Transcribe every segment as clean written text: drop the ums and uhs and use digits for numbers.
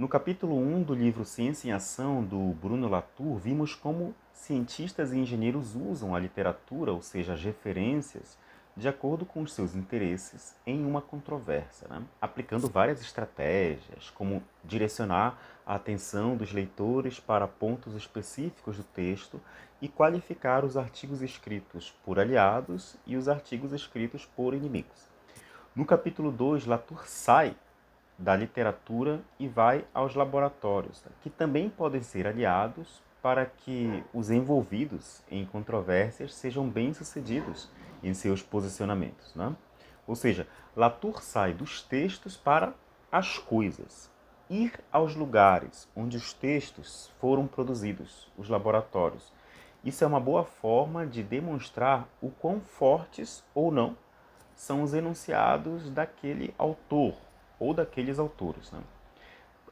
No capítulo 1 do livro Ciência em Ação, do Bruno Latour, vimos como cientistas e engenheiros usam a literatura, ou seja, as referências, de acordo com os seus interesses em uma controvérsia, né? Aplicando várias estratégias, como direcionar a atenção dos leitores para pontos específicos do texto e qualificar os artigos escritos por aliados e os artigos escritos por inimigos. No capítulo 2, Latour sai da literatura e vai aos laboratórios, que também podem ser aliados para que os envolvidos em controvérsias sejam bem-sucedidos em seus posicionamentos, né? Ou seja, Latour sai dos textos para as coisas, ir aos lugares onde os textos foram produzidos, os laboratórios. Isso é uma boa forma de demonstrar o quão fortes ou não são os enunciados daquele autor ou daqueles autores, né?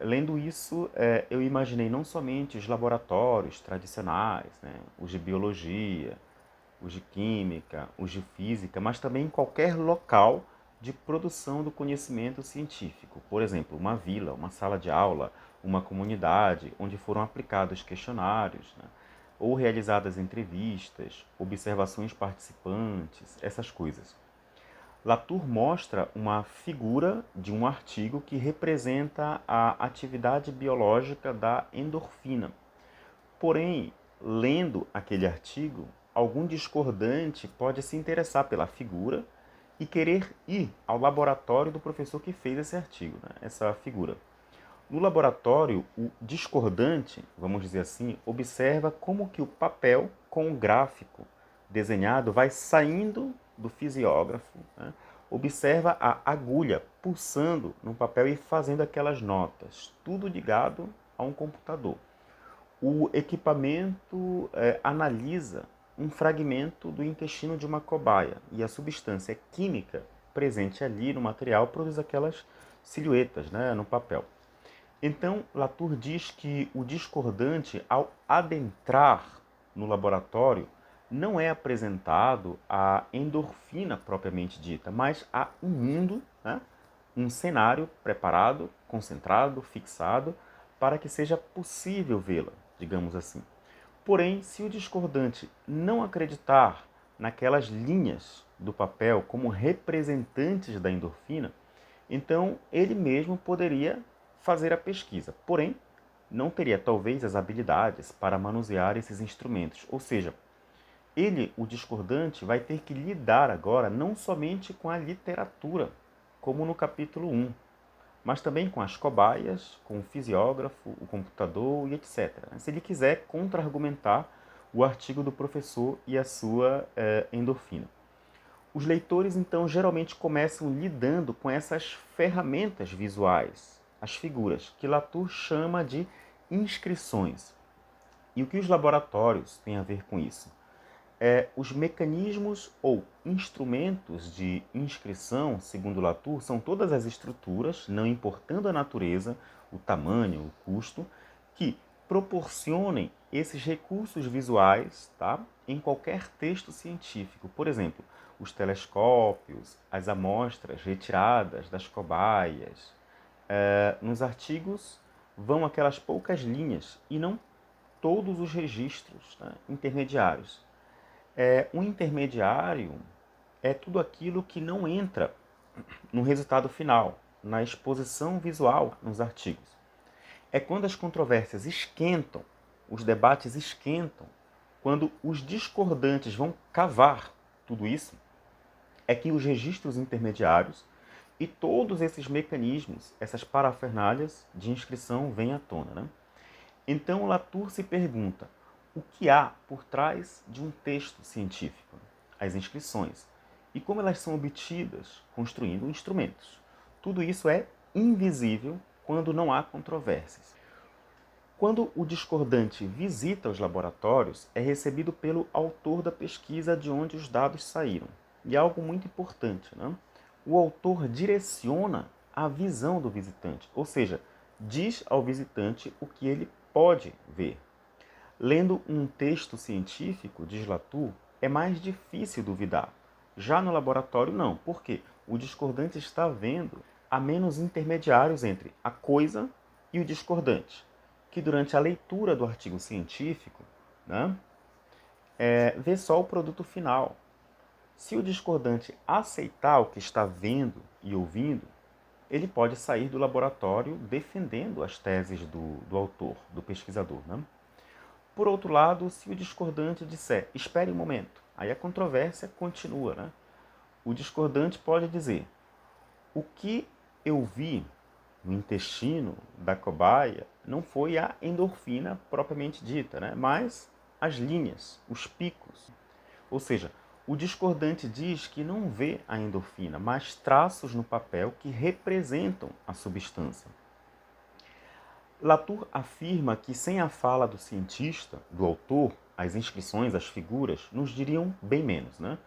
Lendo isso, eu imaginei não somente os laboratórios tradicionais, né, os de biologia, os de química, os de física, mas também qualquer local de produção do conhecimento científico. Por exemplo, uma vila, uma sala de aula, uma comunidade onde foram aplicados questionários, né, ou realizadas entrevistas, observações participantes, essas coisas. Latour mostra uma figura de um artigo que representa a atividade biológica da endorfina. Porém, lendo aquele artigo, algum discordante pode se interessar pela figura e querer ir ao laboratório do professor que fez esse artigo, né? Essa figura. No laboratório, o discordante, vamos dizer assim, observa como que o papel com o gráfico desenhado vai saindo do fisiógrafo, né? Observa a agulha pulsando no papel e fazendo aquelas notas, tudo ligado a um computador. O equipamento analisa um fragmento do intestino de uma cobaia e a substância química presente ali no material produz aquelas silhuetas, né, no papel. Então, Latour diz que o discordante, ao adentrar no laboratório, não é apresentado a endorfina propriamente dita, mas a um mundo, né? Um cenário preparado, concentrado, fixado, para que seja possível vê-la, digamos assim. Porém, se o discordante não acreditar naquelas linhas do papel como representantes da endorfina, então ele mesmo poderia fazer a pesquisa. Porém, não teria talvez as habilidades para manusear esses instrumentos. Ou seja, ele, o discordante, vai ter que lidar agora não somente com a literatura, como no capítulo 1, mas também com as cobaias, com o fisiógrafo, o computador e etc. Se ele quiser contra-argumentar o artigo do professor e a sua endorfina. Os leitores, então, geralmente começam lidando com essas ferramentas visuais, as figuras, que Latour chama de inscrições. E o que os laboratórios têm a ver com isso? Os mecanismos ou instrumentos de inscrição, segundo Latour, são todas as estruturas, não importando a natureza, o tamanho, o custo, que proporcionem esses recursos visuais, tá, em qualquer texto científico. Por exemplo, os telescópios, as amostras retiradas das cobaias. Nos artigos vão aquelas poucas linhas e não todos os registros, né, intermediários. Um intermediário é tudo aquilo que não entra no resultado final, na exposição visual nos artigos. É quando as controvérsias esquentam, os debates esquentam, quando os discordantes vão cavar tudo isso, é que os registros intermediários e todos esses mecanismos, essas parafernálias de inscrição vêm à tona, né? Então Latour se pergunta: o que há por trás de um texto científico? As inscrições. E como elas são obtidas? Construindo instrumentos. Tudo isso é invisível quando não há controvérsias. Quando o discordante visita os laboratórios, é recebido pelo autor da pesquisa de onde os dados saíram. E algo muito importante, né? O autor direciona a visão do visitante, ou seja, diz ao visitante o que ele pode ver. Lendo um texto científico, diz Latour, é mais difícil duvidar. Já no laboratório, não. Por quê? O discordante está vendo há menos intermediários entre a coisa E o discordante, que durante a leitura do artigo científico, né, vê só o produto final. Se o discordante aceitar o que está vendo e ouvindo, ele pode sair do laboratório defendendo as teses do autor, do pesquisador. Né? Por outro lado, se o discordante disser, espere um momento, aí a controvérsia continua. Né? O discordante pode dizer, o que eu vi no intestino da cobaia não foi a endorfina propriamente dita, né? Mas as linhas, os picos. Ou seja, o discordante diz que não vê a endorfina, mas traços no papel que representam a substância. Latour afirma que sem a fala do cientista, do autor, as inscrições, as figuras, nos diriam bem menos. Né?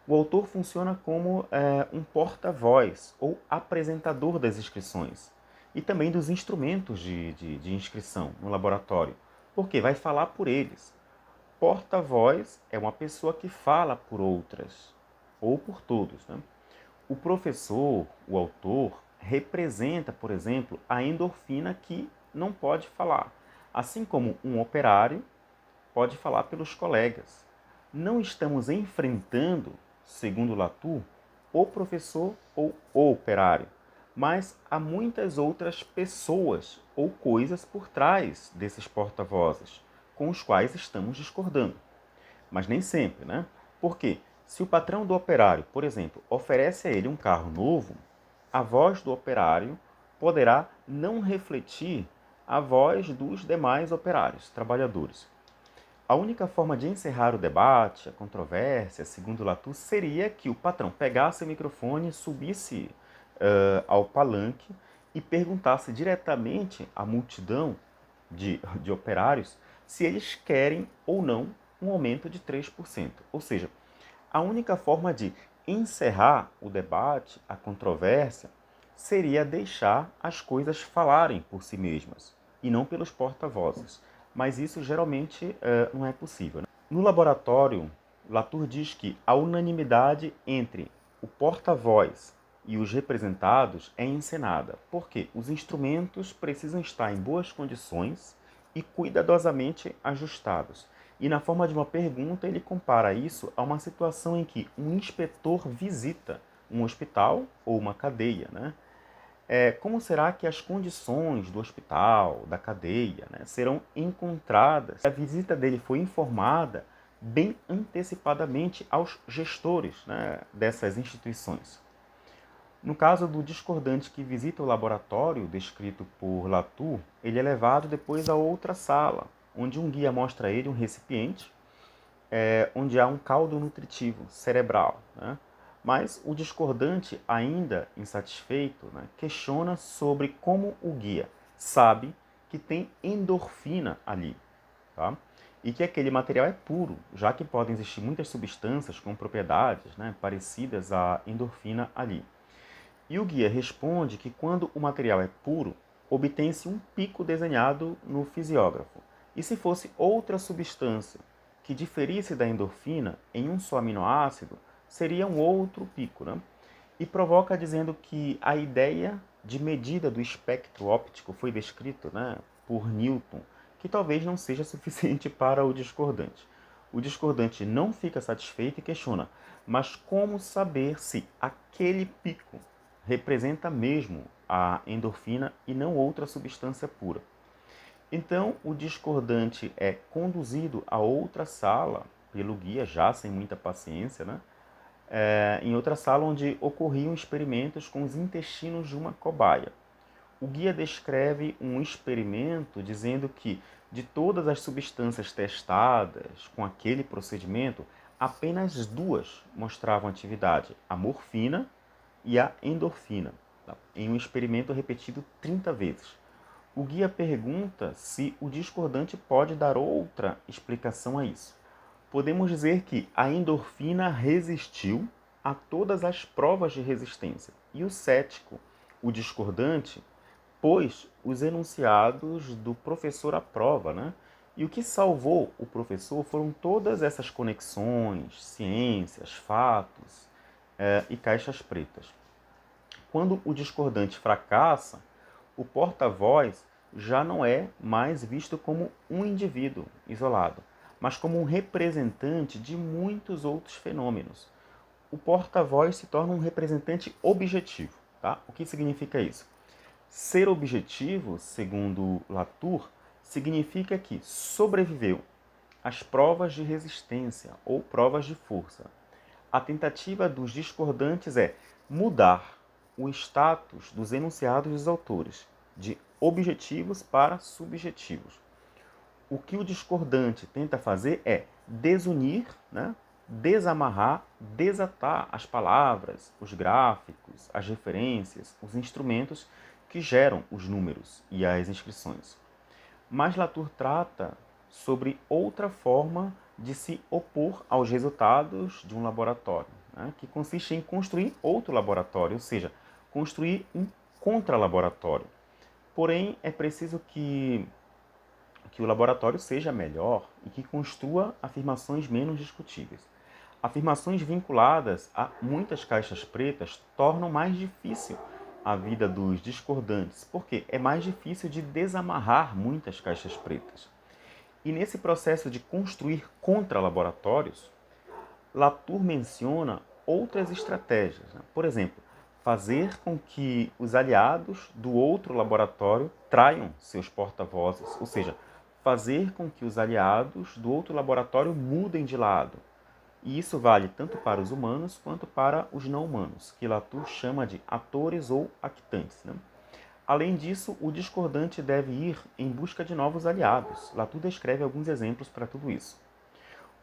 O autor funciona como um porta-voz ou apresentador das inscrições e também dos instrumentos de inscrição no laboratório, porque vai falar por eles. Porta-voz é uma pessoa que fala por outras ou por todos. Né? O professor, o autor, representa, por exemplo, a endorfina que não pode falar, assim como um operário pode falar pelos colegas. Não estamos enfrentando, segundo Latour, o professor ou o operário, mas há muitas outras pessoas ou coisas por trás desses porta-vozes, com os quais estamos discordando. Mas nem sempre, né? Porque se o patrão do operário, por exemplo, oferece a ele um carro novo, a voz do operário poderá não refletir a voz dos demais operários, trabalhadores. A única forma de encerrar o debate, a controvérsia, segundo Latour, seria que o patrão pegasse o microfone, subisse ao palanque e perguntasse diretamente à multidão de operários se eles querem ou não um aumento de 3%. Ou seja, a única forma de encerrar o debate, a controvérsia, seria deixar as coisas falarem por si mesmas e não pelos porta-vozes. Mas isso geralmente não é possível. Né? No laboratório, Latour diz que a unanimidade entre o porta-voz e os representados é encenada, porque os instrumentos precisam estar em boas condições e cuidadosamente ajustados. E na forma de uma pergunta, ele compara isso a uma situação em que um inspetor visita um hospital ou uma cadeia. Né? Como será que as condições do hospital, da cadeia, né, serão encontradas? A visita dele foi informada bem antecipadamente aos gestores, né, dessas instituições. No caso do discordante que visita o laboratório descrito por Latour, ele é levado depois a outra sala, onde um guia mostra a ele um recipiente, onde há um caldo nutritivo cerebral. Né? Mas o discordante, ainda insatisfeito, né, questiona sobre como o guia sabe que tem endorfina ali. Tá? E que aquele material é puro, já que podem existir muitas substâncias com propriedades, né, parecidas à endorfina ali. E o guia responde que quando o material é puro, obtém-se um pico desenhado no fisiógrafo. E se fosse outra substância que diferisse da endorfina em um só aminoácido, seria um outro pico. Né? E provoca dizendo que a ideia de medida do espectro óptico foi descrita, né, por Newton, que talvez não seja suficiente para o discordante. O discordante não fica satisfeito e questiona, mas como saber se aquele pico representa mesmo a endorfina e não outra substância pura? Então, o discordante é conduzido a outra sala pelo guia, já sem muita paciência, né? Em outra sala onde ocorriam experimentos com os intestinos de uma cobaia. O guia descreve um experimento dizendo que, de todas as substâncias testadas com aquele procedimento, apenas duas mostravam atividade, a morfina e a endorfina, tá? Em um experimento repetido 30 vezes. O guia pergunta se o discordante pode dar outra explicação a isso. Podemos dizer que a endorfina resistiu a todas as provas de resistência. E o cético, o discordante, pôs os enunciados do professor à prova, né? E o que salvou o professor foram todas essas conexões, ciências, fatos e caixas pretas. Quando o discordante fracassa, o porta-voz já não é mais visto como um indivíduo isolado, mas como um representante de muitos outros fenômenos. O porta-voz se torna um representante objetivo. Tá? O que significa isso? Ser objetivo, segundo Latour, significa que sobreviveu às provas de resistência ou provas de força. A tentativa dos discordantes é mudar o status dos enunciados dos autores, de objetivos para subjetivos. O que o discordante tenta fazer é desunir, né? Desamarrar, desatar as palavras, os gráficos, as referências, os instrumentos que geram os números e as inscrições. Mas Latour trata sobre outra forma de se opor aos resultados de um laboratório, né? Que consiste em construir outro laboratório, ou seja, construir um contra-laboratório. Porém, é preciso que o laboratório seja melhor e que construa afirmações menos discutíveis. Afirmações vinculadas a muitas caixas pretas tornam mais difícil a vida dos discordantes, porque é mais difícil de desamarrar muitas caixas pretas. E nesse processo de construir contra-laboratórios, Latour menciona outras estratégias. Né? Por exemplo, fazer com que os aliados do outro laboratório traiam seus porta-vozes, ou seja, fazer com que os aliados do outro laboratório mudem de lado. E isso vale tanto para os humanos quanto para os não humanos, que Latour chama de atores ou actantes. Né? Além disso, o discordante deve ir em busca de novos aliados. Latour descreve alguns exemplos para tudo isso.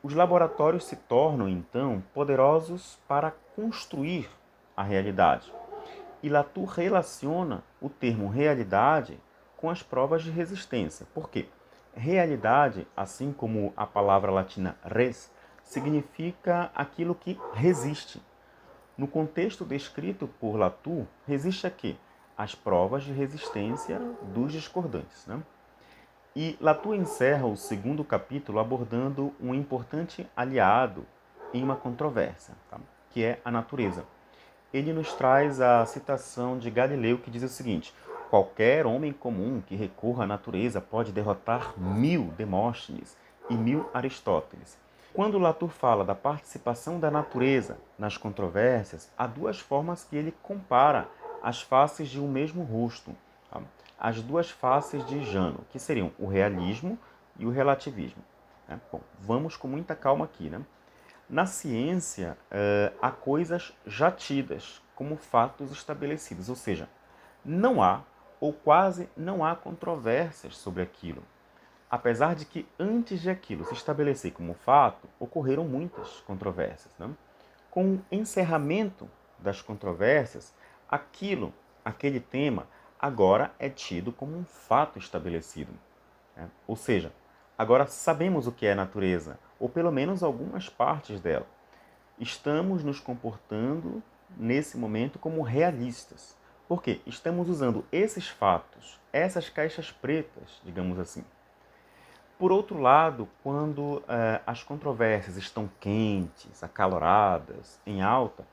Os laboratórios se tornam, então, poderosos para construir a realidade. E Latour relaciona o termo realidade com as provas de resistência. Por quê? Realidade, assim como a palavra latina res, significa aquilo que resiste. No contexto descrito por Latour, resiste a quê? As provas de resistência dos discordantes. Né? E Latour encerra o segundo capítulo abordando um importante aliado em uma controvérsia, tá? Que é a natureza. Ele nos traz a citação de Galileu que diz o seguinte: qualquer homem comum que recorra à natureza pode derrotar 1000 Demóstenes e 1000 Aristóteles. Quando Latour fala da participação da natureza nas controvérsias, há duas formas que ele compara as faces de um mesmo rosto. Tá? As duas faces de Jano, que seriam o realismo e o relativismo. Né? Bom, vamos com muita calma aqui. Né? Na ciência, há coisas já tidas como fatos estabelecidos, ou seja, não há ou quase não há controvérsias sobre aquilo. Apesar de que antes de aquilo se estabelecer como fato, ocorreram muitas controvérsias. Né? Com o encerramento das controvérsias, aquele tema, agora é tido como um fato estabelecido. Né? Ou seja, agora sabemos o que é a natureza, ou pelo menos algumas partes dela. Estamos nos comportando nesse momento como realistas. Por quê? Estamos usando esses fatos, essas caixas pretas, digamos assim. Por outro lado, quando as controvérsias estão quentes, acaloradas, em alta,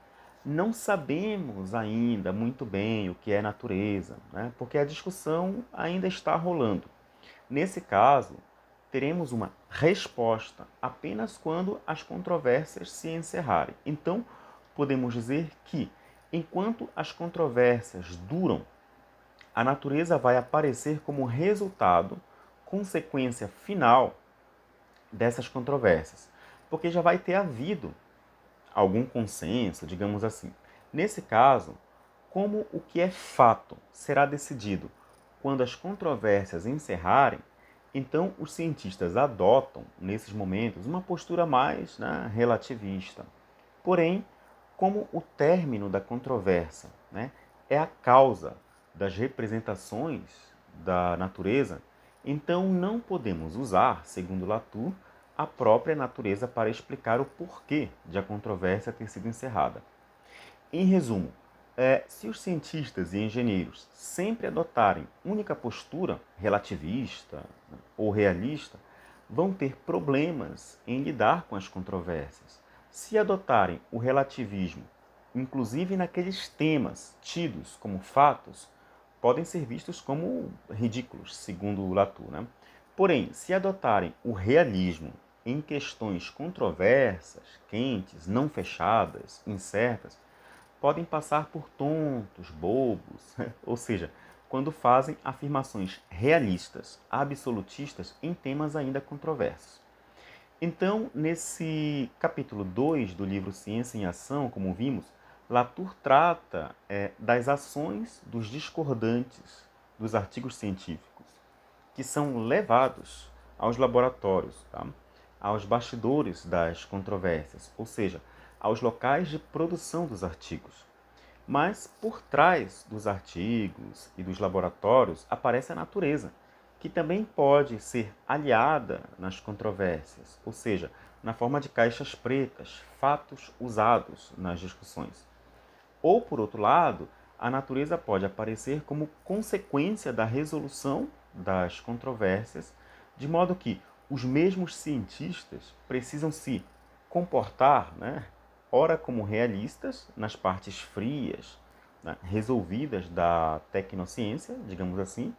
não sabemos ainda muito bem o que é natureza, né? Porque a discussão ainda está rolando. Nesse caso, teremos uma resposta apenas quando as controvérsias se encerrarem. Então, podemos dizer que, enquanto as controvérsias duram, a natureza vai aparecer como resultado, consequência final dessas controvérsias, porque já vai ter havido algum consenso, digamos assim. Nesse caso, como o que é fato será decidido quando as controvérsias encerrarem, então os cientistas adotam, nesses momentos, uma postura mais, né, relativista. Porém, como o término da controvérsia, né, é a causa das representações da natureza, então não podemos usar, segundo Latour, a própria natureza para explicar o porquê de a controvérsia ter sido encerrada. Em resumo, se os cientistas e engenheiros sempre adotarem única postura relativista, né, ou realista, vão ter problemas em lidar com as controvérsias. Se adotarem o relativismo, inclusive naqueles temas tidos como fatos, podem ser vistos como ridículos, segundo Latour, né? Porém, se adotarem o realismo em questões controversas, quentes, não fechadas, incertas, podem passar por tontos, bobos, ou seja, quando fazem afirmações realistas, absolutistas em temas ainda controversos. Então, nesse capítulo 2 do livro Ciência em Ação, como vimos, Latour trata das ações dos discordantes dos artigos científicos, que são levados aos laboratórios, tá? Aos bastidores das controvérsias, ou seja, aos locais de produção dos artigos. Mas por trás dos artigos e dos laboratórios aparece a natureza, que também pode ser aliada nas controvérsias, ou seja, na forma de caixas pretas, fatos usados nas discussões. Ou, por outro lado, a natureza pode aparecer como consequência da resolução das controvérsias, de modo que os mesmos cientistas precisam se comportar, né, ora como realistas nas partes frias, né, resolvidas da tecnociência, digamos assim,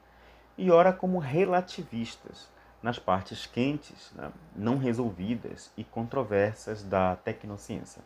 e ora como relativistas nas partes quentes, né, não resolvidas e controversas da tecnociência.